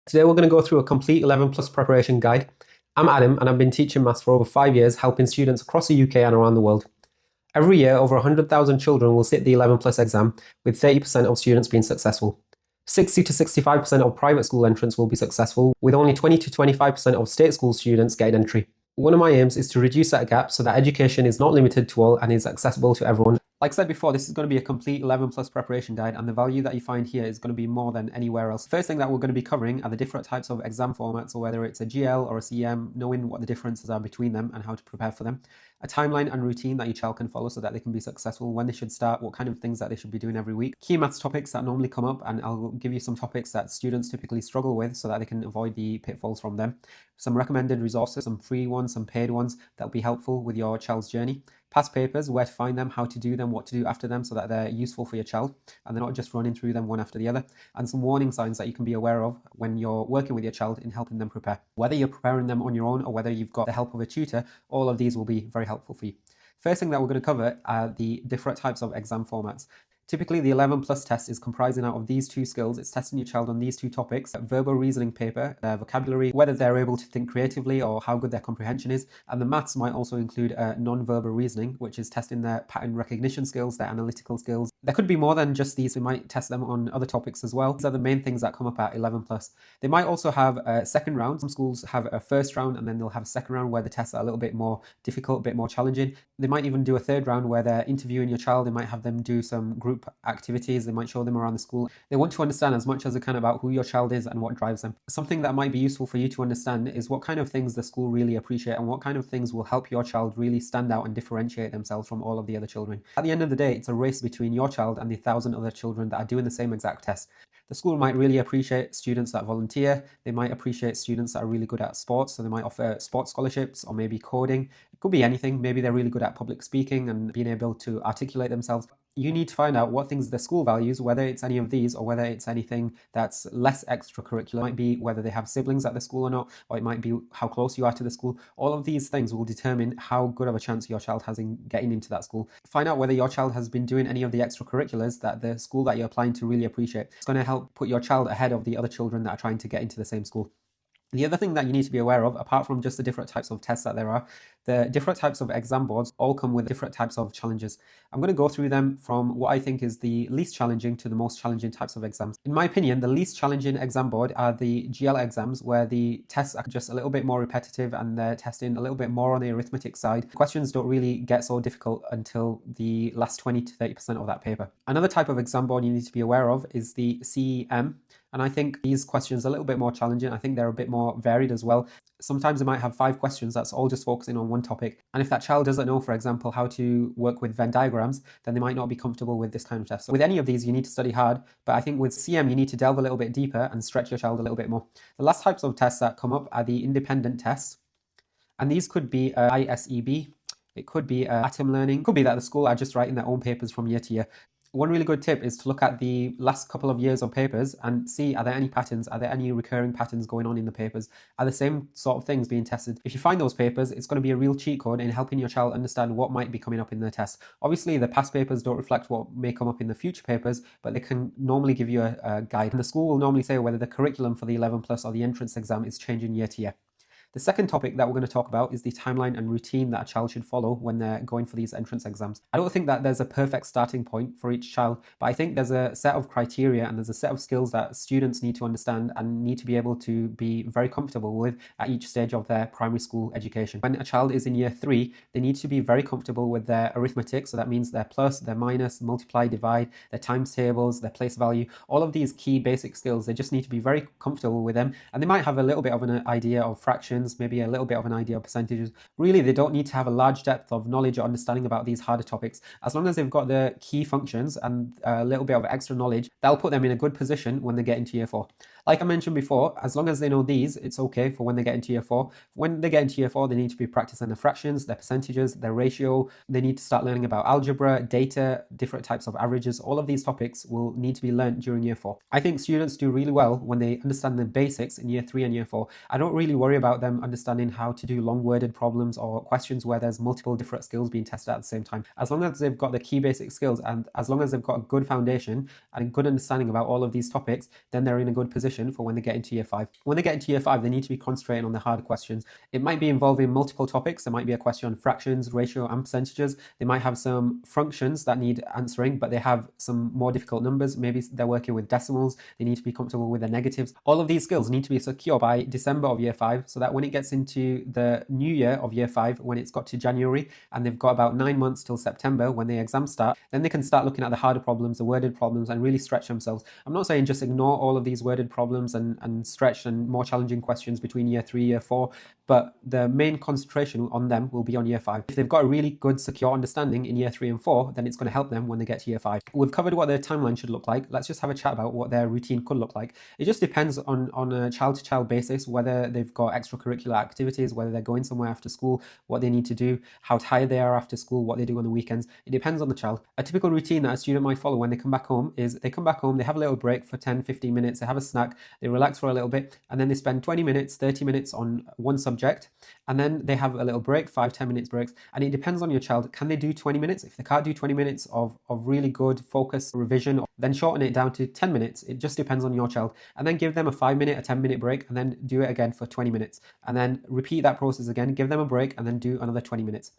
Today we're going to go through a complete 11 plus preparation guide. I'm Adam and I've been teaching maths for over 5 years, helping students across the UK and around the world. Every year, over 100,000 children will sit the 11 plus exam, with 30% of students being successful. 60 to 65% of private school entrants will be successful, with only 20 to 25% of state school students getting entry. One of my aims is to reduce that gap so that education is not limited to all and is accessible to everyone. Like I said before, this is going to be a complete 11 plus preparation guide, and the value that you find here is going to be more than anywhere else. First thing that we're going to be covering are the different types of exam formats, or whether it's a GL or a CM, knowing what the differences are between them and how to prepare for them. A timeline and routine that your child can follow so that they can be successful, when they should start, what kind of things that they should be doing every week. Key maths topics that normally come up, and I'll give you some topics that students typically struggle with so that they can avoid the pitfalls from them. Some recommended resources, some free ones, some paid ones that will be helpful with your child's journey. Past papers, where to find them, how to do them, what to do after them so that they're useful for your child and they're not just running through them one after the other. And some warning signs that you can be aware of when you're working with your child in helping them prepare. Whether you're preparing them on your own or whether you've got the help of a tutor, all of these will be very helpful for you. First thing that we're going to cover are the different types of exam formats. Typically, the 11 plus test is comprising out of these two skills. It's testing your child on these two topics: verbal reasoning paper, their vocabulary, whether they're able to think creatively or how good their comprehension is. And the maths might also include non-verbal reasoning, which is testing their pattern recognition skills, their analytical skills. There could be more than just these. We might test them on other topics as well. These are the main things that come up at 11 plus. They might also have a second round. Some schools have a first round and then they'll have a second round where the tests are a little bit more difficult, a bit more challenging. They might even do a third round where they're interviewing your child. They might have them do some group activities. They might show them around the school. They want to understand as much as they can about who your child is and what drives them. Something that might be useful for you to understand is what kind of things the school really appreciate and what kind of things will help your child really stand out and differentiate themselves from all of the other children. At the end of the day, it's a race between your child and the 1,000 other children that are doing the same exact test. The school might really appreciate students that volunteer. They might appreciate students that are really good at sports, so they might offer sports scholarships or maybe coding. It could be anything. Maybe they're really good at public speaking and being able to articulate themselves. You need to find out what things the school values, whether it's any of these or whether it's anything that's less extracurricular. It might be whether they have siblings at the school or not, or it might be how close you are to the school. All of these things will determine how good of a chance your child has in getting into that school. Find out whether your child has been doing any of the extracurriculars that the school that you're applying to really appreciate. It's going to help put your child ahead of the other children that are trying to get into the same school. The other thing that you need to be aware of, apart from just the different types of tests that there are, the different types of exam boards all come with different types of challenges. I'm going to go through them from what I think is the least challenging to the most challenging types of exams. In my opinion, the least challenging exam board are the GL exams, where the tests are just a little bit more repetitive and they're testing a little bit more on the arithmetic side. Questions don't really get so difficult until the last 20 to 30% of that paper. Another type of exam board you need to be aware of is the CEM. And I think these questions are a little bit more challenging. I think they're a bit more varied as well. Sometimes they might have 5 questions that's all just focusing on one topic. And if that child doesn't know, for example, how to work with Venn diagrams, then they might not be comfortable with this kind of test. So with any of these, you need to study hard. But I think with CM, you need to delve a little bit deeper and stretch your child a little bit more. The last types of tests that come up are the independent tests. And these could be ISEB. It could be atom learning. It could be that the school are just writing their own papers from year to year. One really good tip is to look at the last couple of years of papers and see, are there any patterns? Are there any recurring patterns going on in the papers? Are the same sort of things being tested? If you find those papers, it's going to be a real cheat code in helping your child understand what might be coming up in their test. Obviously, the past papers don't reflect what may come up in the future papers, but they can normally give you a guide. And the school will normally say whether the curriculum for the 11 plus or the entrance exam is changing year to year. The second topic that we're going to talk about is the timeline and routine that a child should follow when they're going for these entrance exams. I don't think that there's a perfect starting point for each child, but I think there's a set of criteria and there's a set of skills that students need to understand and need to be able to be very comfortable with at each stage of their primary school education. When a child is in year 3, they need to be very comfortable with their arithmetic. So that means their plus, their minus, multiply, divide, their times tables, their place value, all of these key basic skills. They just need to be very comfortable with them. And they might have a little bit of an idea of fractions, maybe a little bit of an idea of percentages. Really, they don't need to have a large depth of knowledge or understanding about these harder topics. As long as they've got the key functions and a little bit of extra knowledge, that'll put them in a good position when they get into year 4. Like I mentioned before, as long as they know these, it's okay for when they get into year 4. When they get into year 4, they need to be practicing their fractions, their percentages, their ratio. They need to start learning about algebra, data, different types of averages. All of these topics will need to be learned during year 4. I think students do really well when they understand the basics in year 3 and year 4. I don't really worry about them understanding how to do long-worded problems or questions where there's multiple different skills being tested at the same time. As long as they've got the key basic skills and as long as they've got a good foundation and a good understanding about all of these topics, then they're in a good position preparation for when they get into year 5. When they get into year 5, they need to be concentrating on the harder questions. It might be involving multiple topics. There might be a question on fractions, ratio, and percentages. They might have some functions that need answering, but they have some more difficult numbers. Maybe they're working with decimals. They need to be comfortable with their negatives. All of these skills need to be secure by December of year 5, so that when it gets into the new year of year 5, when it's got to January and they've got about 9 months till September when the exams start, then they can start looking at the harder problems, the worded problems, and really stretch themselves. I'm not saying just ignore all of these worded problems and stretch and more challenging questions between year 3, year 4, but the main concentration on them will be on year 5. If they've got a really good, secure understanding in year 3 and 4, then it's going to help them when they get to year 5. We've covered what their timeline should look like. Let's just have a chat about what their routine could look like. It just depends on a child-to-child basis, whether they've got extracurricular activities, whether they're going somewhere after school, what they need to do, how tired they are after school, what they do on the weekends. It depends on the child. A typical routine that a student might follow when they come back home is they come back home, they have a little break for 10-15 minutes, they have a snack, they relax for a little bit, and then they spend 20 minutes, 30 minutes on one subject, and then they have a little break, 5-10 minutes breaks, and it depends on your child. Can they do 20 minutes? If they can't do 20 minutes of really good focused revision, then shorten it down to 10 minutes. It just depends on your child. And then give them a 5-minute, a 10-minute break, and then do it again for 20 minutes. And then repeat that process again, give them a break, and then do another 20 minutes.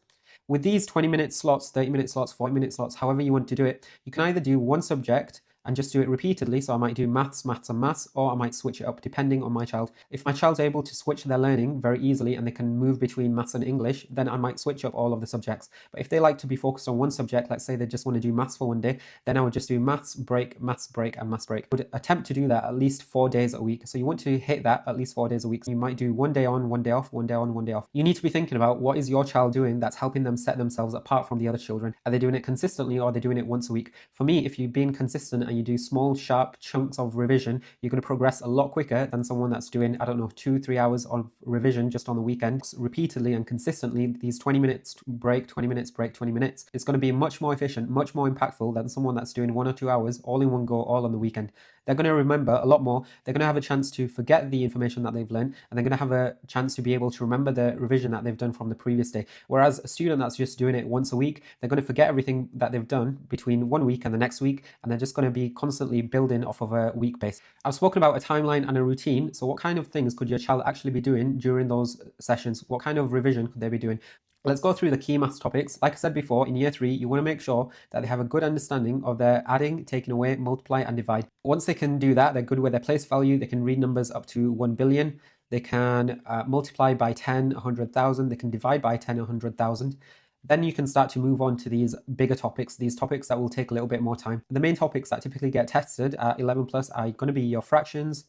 With these 20-minute slots, 30-minute slots, 40-minute slots, however you want to do it, you can either do one subject and just do it repeatedly. So I might do maths, and maths, or I might switch it up depending on my child. If my child's able to switch their learning very easily and they can move between maths and English, then I might switch up all of the subjects. But if they like to be focused on one subject, let's say they just want to do maths for one day, then I would just do maths break, and maths break. I would attempt to do that at least 4 days a week. So you want to hit that at least 4 days a week. So you might do 1 day on, 1 day off, 1 day on, 1 day off. You need to be thinking about what is your child doing that's helping them set themselves apart from the other children. Are they doing it consistently, or are they doing it once a week? For me, if you're being consistent and you do small, sharp chunks of revision, you're going to progress a lot quicker than someone that's doing, 2-3 hours of revision just on the weekend, repeatedly and consistently. These 20 minutes break, 20 minutes break, 20 minutes. It's going to be much more efficient, much more impactful than someone that's doing 1 or 2 hours all in one go, all on the weekend. They're going to remember a lot more. They're going to have a chance to forget the information that they've learned, and they're going to have a chance to be able to remember the revision that they've done from the previous day. Whereas a student that's just doing it once a week, they're going to forget everything that they've done between 1 week and the next week, and they're just going to be constantly building off of a week base. I've spoken about a timeline and a routine. So what kind of things could your child actually be doing during those sessions? What kind of revision could they be doing? Let's go through the key maths topics. Like I said before, in year 3, you want to make sure that they have a good understanding of their adding, taking away, multiply, and divide. Once they can do that, they're good with their place value. They can read numbers up to 1 billion. They can multiply by 10, 100,000. They can divide by 10, 100,000. Then you can start to move on to these bigger topics, these topics that will take a little bit more time. The main topics that typically get tested at 11 plus are going to be your fractions,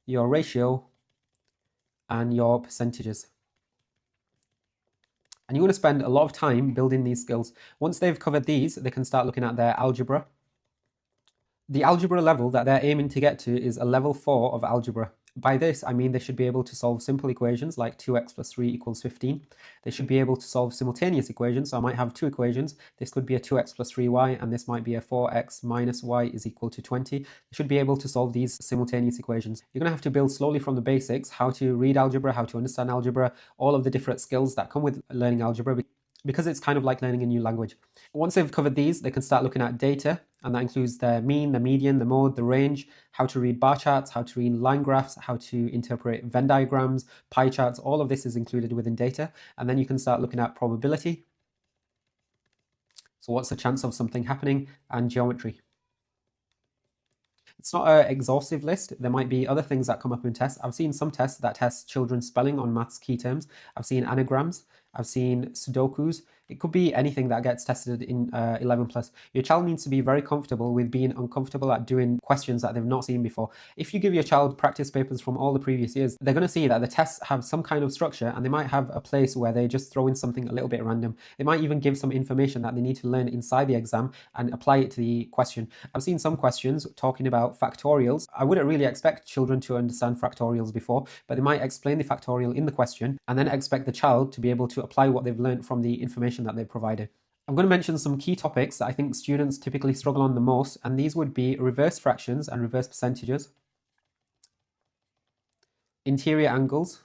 your ratio, and your percentages. And you want to spend a lot of time building these skills. Once they've covered these, they can start looking at their algebra. The algebra level that they're aiming to get to is a level 4 of algebra. By this, I mean they should be able to solve simple equations like 2x plus 3 equals 15. They should be able to solve simultaneous equations. So I might have 2 equations. This could be a 2x plus 3y, and this might be a 4x minus y is equal to 20. They should be able to solve these simultaneous equations. You're going to have to build slowly from the basics, how to read algebra, how to understand algebra, all of the different skills that come with learning algebra, because it's kind of like learning a new language. Once they've covered these, they can start looking at data, and that includes the mean, the median, the mode, the range, how to read bar charts, how to read line graphs, how to interpret Venn diagrams, pie charts. All of this is included within data. And then you can start looking at probability. So what's the chance of something happening? And geometry. It's not an exhaustive list. There might be other things that come up in tests. I've seen some tests that test children's spelling on maths key terms. I've seen anagrams. I've seen Sudokus. It could be anything that gets tested in 11 plus. Your child needs to be very comfortable with being uncomfortable at doing questions that they've not seen before. If you give your child practice papers from all the previous years, they're going to see that the tests have some kind of structure, and they might have a place where they just throw in something a little bit random. They might even give some information that they need to learn inside the exam and apply it to the question. I've seen some questions talking about factorials. I wouldn't really expect children to understand factorials before, but they might explain the factorial in the question and then expect the child to be able to apply what they've learned from the information that they've provided. I'm going to mention some key topics that I think students typically struggle on the most, and these would be reverse fractions and reverse percentages, interior angles,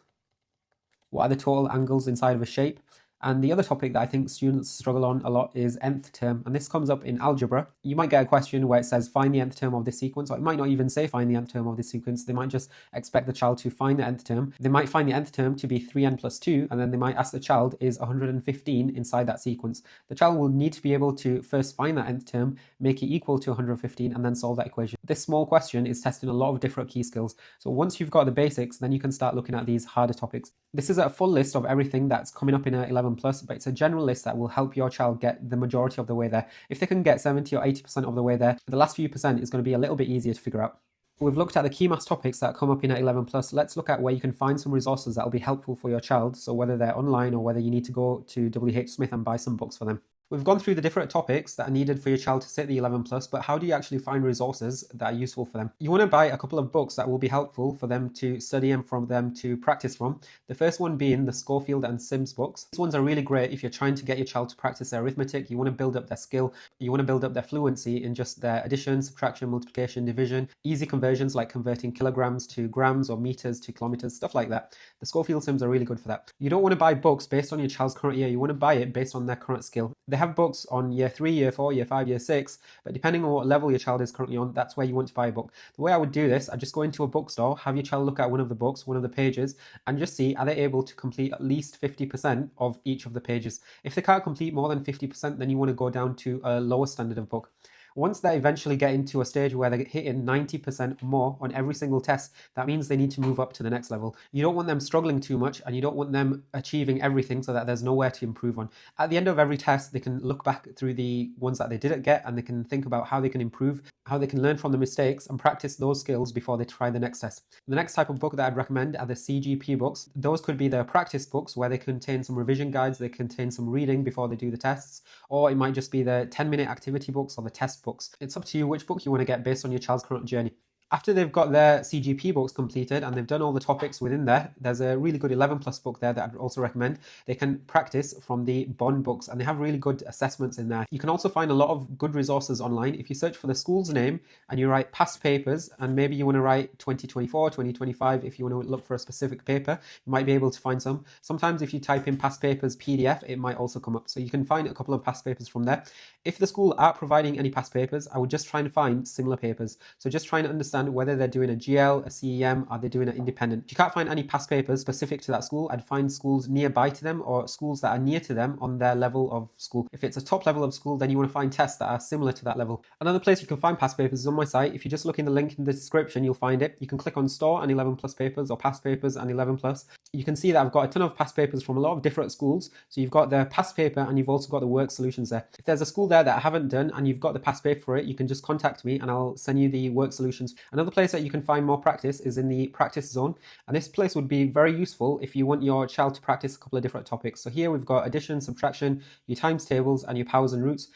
what are the total angles inside of a shape, And the other topic that I think students struggle on a lot is nth term, and this comes up in algebra. You might get a question where it says find the nth term of this sequence, or it might not even say find the nth term of this sequence. They might just expect the child to find the nth term. They might find the nth term to be 3n plus 2, and then they might ask the child, is 115 inside that sequence? The child will need to be able to first find that nth term, make it equal to 115, and then solve that equation. This small question is testing a lot of different key skills. So once you've got the basics, then you can start looking at these harder topics. This is a full list of everything that's coming up in a 11 plus, but it's a general list that will help your child get the majority of the way there. If they can get 70 or 80% of the way there, the last few percent is going to be a little bit easier to figure out. We've looked at the key maths topics that come up in at 11 plus. Let's look at where you can find some resources that will be helpful for your child. So whether they're online or whether you need to go to WH Smith and buy some books for them. We've gone through the different topics that are needed for your child to sit the 11 plus, but how do you actually find resources that are useful for them? You want to buy a couple of books that will be helpful for them to study and from them to practice from. The first one being the Schofield and Sims books. These ones are really great if you're trying to get your child to practice their arithmetic. You want to build up their skill. You want to build up their fluency in just their addition, subtraction, multiplication, division, easy conversions like converting kilograms to grams or meters to kilometers, stuff like that. The Schofield Sims are really good for that. You don't want to buy books based on your child's current year. You want to buy it based on their current skill. They have books on year 3, year 4, year 5, year 6, but depending on what level your child is currently on, that's where you want to buy a book. The way I would do this, I just go into a bookstore, have your child look at one of the books, one of the pages, and just see, are they able to complete at least 50% of each of the pages? If they can't complete more than 50%, then you want to go down to a lower standard of book. Once they eventually get into a stage where they're hitting 90% more on every single test, that means they need to move up to the next level. You don't want them struggling too much, and you don't want them achieving everything so that there's nowhere to improve on. At the end of every test, they can look back through the ones that they didn't get, and they can think about how they can improve, how they can learn from the mistakes and practice those skills before they try the next test. The next type of book that I'd recommend are the CGP books. Those could be the practice books where they contain some revision guides, they contain some reading before they do the tests, or it might just be the 10-minute activity books or the test books. It's up to you which book you want to get based on your child's current journey. After they've got their CGP books completed and they've done all the topics within there, there's a really good 11 plus book there that I'd also recommend. They can practice from the Bond books, and they have really good assessments in there. You can also find a lot of good resources online. If you search for the school's name and you write past papers, and maybe you want to write 2024, 2025, if you want to look for a specific paper, you might be able to find some. Sometimes if you type in past papers PDF, it might also come up. So you can find a couple of past papers from there. If the school aren't providing any past papers, I would just try and find similar papers. So just trying to understand whether they're doing a GL, a CEM, are they doing an independent. If you can't find any past papers specific to that school, I'd find schools nearby to them or schools that are near to them on their level of school. If it's a top level of school, then you want to find tests that are similar to that level. Another place you can find past papers is on my site. If you just look in the link in the description, you'll find it. You can click on store and 11 plus papers or past papers and 11 plus. You can see that I've got a ton of past papers from a lot of different schools. So you've got the past paper and you've also got the work solutions there. If there's a school there that I haven't done and you've got the past paper for it, you can just contact me and I'll send you the work solutions. Another place that you can find more practice is in the practice zone, and this place would be very useful if you want your child to practice a couple of different topics. So here we've got addition, subtraction, your times tables and your powers and roots.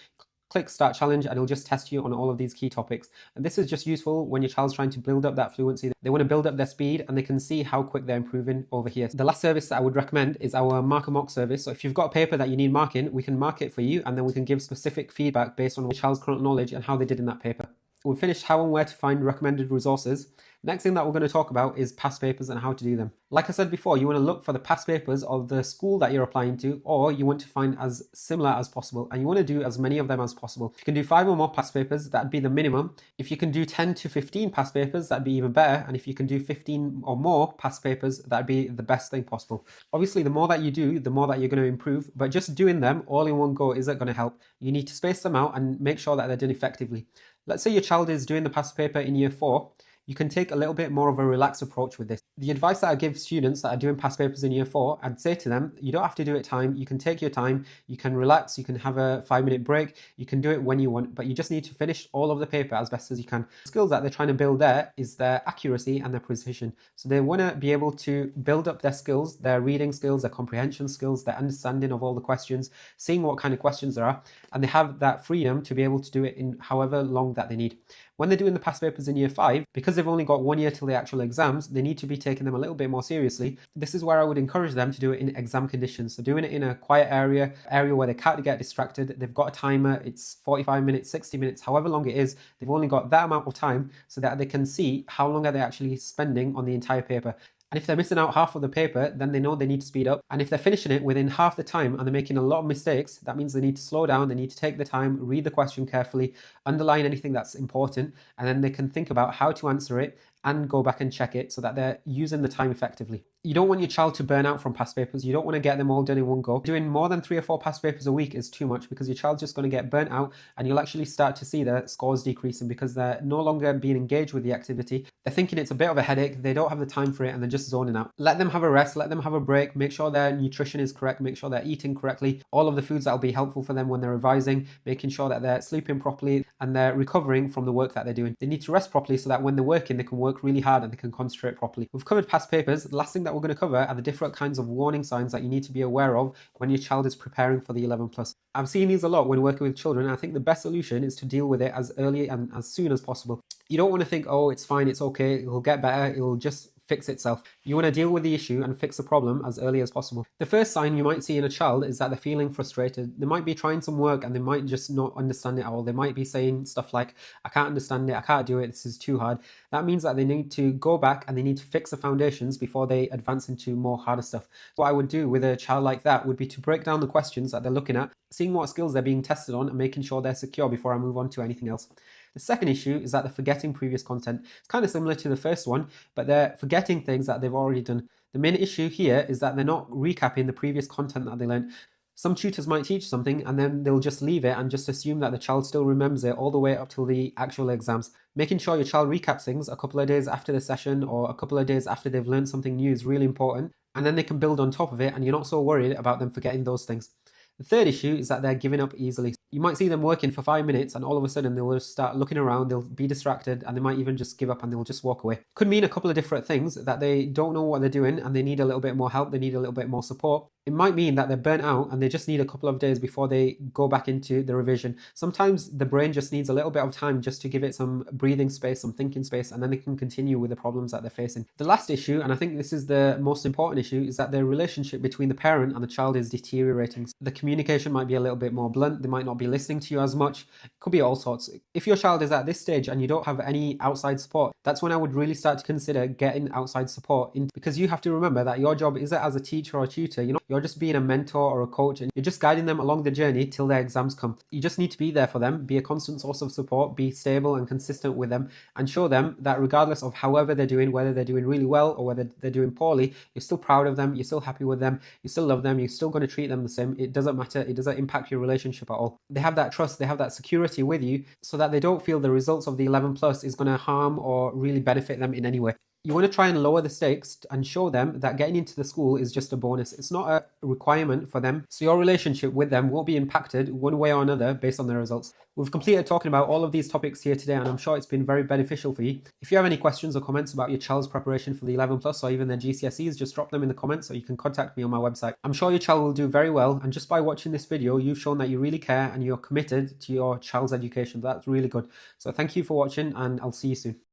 Click start challenge and it'll just test you on all of these key topics. And this is just useful when your child's trying to build up that fluency. They want to build up their speed and they can see how quick they're improving over here. The last service that I would recommend is our marker mock service. So if you've got a paper that you need marking, we can mark it for you and then we can give specific feedback based on your child's current knowledge and how they did in that paper. We've finished how and where to find recommended resources. Next thing that we're going to talk about is past papers and how to do them. Like I said before, you want to look for the past papers of the school that you're applying to, or you want to find as similar as possible, and you want to do as many of them as possible. If you can do 5 or more past papers, that'd be the minimum. If you can do 10 to 15 past papers, that'd be even better. And if you can do 15 or more past papers, that'd be the best thing possible. Obviously, the more that you do, the more that you're going to improve, but just doing them all in one go isn't going to help. You need to space them out and make sure that they're done effectively. Let's say your child is doing the past paper in year 4. You can take a little bit more of a relaxed approach with this. The advice that I give students that are doing past papers in year 4, I'd say to them, you don't have to do it time. You can take your time, you can relax, you can have a 5-minute break, you can do it when you want, but you just need to finish all of the paper as best as you can. The skills that they're trying to build there is their accuracy and their precision. So they want to be able to build up their skills, their reading skills, their comprehension skills, their understanding of all the questions, seeing what kind of questions there are, and they have that freedom to be able to do it in however long that they need. When they're doing the past papers in year 5, because they've only got 1 year till the actual exams, they need to be taking them a little bit more seriously. This is where I would encourage them to do it in exam conditions. So doing it in a quiet area where they can't get distracted. They've got a timer, it's 45 minutes, 60 minutes, however long it is. They've only got that amount of time so that they can see how long are they actually spending on the entire paper. And if they're missing out half of the paper, then they know they need to speed up. And if they're finishing it within half the time and they're making a lot of mistakes, that means they need to slow down, they need to take the time, read the question carefully, underline anything that's important, and then they can think about how to answer it and go back and check it so that they're using the time effectively. You don't want your child to burn out from past papers. You don't want to get them all done in one go. Doing more than 3 or 4 past papers a week is too much because your child's just going to get burnt out and you'll actually start to see their scores decreasing because they're no longer being engaged with the activity. They're thinking it's a bit of a headache, they don't have the time for it, and they're just zoning out. Let them have a rest, let them have a break, make sure their nutrition is correct, make sure they're eating correctly, all of the foods that will be helpful for them when they're revising, making sure that they're sleeping properly and they're recovering from the work that they're doing. They need to rest properly so that when they're working, they can work really hard and they can concentrate properly. We've covered past papers. The last thing that we're going to cover are the different kinds of warning signs that you need to be aware of when your child is preparing for the 11 plus. I've seen these a lot when working with children, and I think the best solution is to deal with it as early and as soon as possible. You don't want to think, oh, it's fine, it's okay, it'll get better, it'll just fix itself. You want to deal with the issue and fix the problem as early as possible. The first sign you might see in a child is that they're feeling frustrated. They might be trying some work and they might just not understand it at all. They might be saying stuff like, I can't understand it, I can't do it, this is too hard. That means that they need to go back and they need to fix the foundations before they advance into more harder stuff. What I would do with a child like that would be to break down the questions that they're looking at, seeing what skills they're being tested on and making sure they're secure before I move on to anything else. The second issue is that they're forgetting previous content. It's kind of similar to the first one, but they're forgetting things that they've already done. The main issue here is that they're not recapping the previous content that they learned. Some tutors might teach something and then they'll just leave it and just assume that the child still remembers it all the way up till the actual exams. Making sure your child recaps things a couple of days after the session or a couple of days after they've learned something new is really important, and then they can build on top of it and you're not so worried about them forgetting those things. The third issue is that they're giving up easily. You might see them working for 5 minutes and all of a sudden they'll just start looking around, they'll be distracted, and they might even just give up and they'll just walk away. Could mean a couple of different things, that they don't know what they're doing and they need a little bit more help, they need a little bit more support. It might mean that they're burnt out and they just need a couple of days before they go back into the revision. Sometimes the brain just needs a little bit of time just to give it some breathing space, some thinking space, and then they can continue with the problems that they're facing. The last issue, and I think this is the most important issue, is that the relationship between the parent and the child is deteriorating. The communication might be a little bit more blunt, they might not be listening to you as much. It could be all sorts. If your child is at this stage and you don't have any outside support, that's when I would really start to consider getting outside support in, because you have to remember that your job isn't as a teacher or a tutor. You're just being a mentor or a coach and you're just guiding them along the journey till their exams come. You just need to be there for them, be a constant source of support, be stable and consistent with them, and show them that regardless of however they're doing, whether they're doing really well or whether they're doing poorly, you're still proud of them, you're still happy with them, you still love them, you're still going to treat them the same. It doesn't matter, it doesn't impact your relationship at all. They have that trust, they have that security with you so that they don't feel the results of the 11 plus is going to harm or really benefit them in any way. You want to try and lower the stakes and show them that getting into the school is just a bonus. It's not a requirement for them. So your relationship with them won't be impacted one way or another based on their results. We've completed talking about all of these topics here today, and I'm sure it's been very beneficial for you. If you have any questions or comments about your child's preparation for the 11 plus or even their GCSEs, just drop them in the comments or you can contact me on my website. I'm sure your child will do very well, and just by watching this video, you've shown that you really care and you're committed to your child's education. That's really good. So thank you for watching, and I'll see you soon.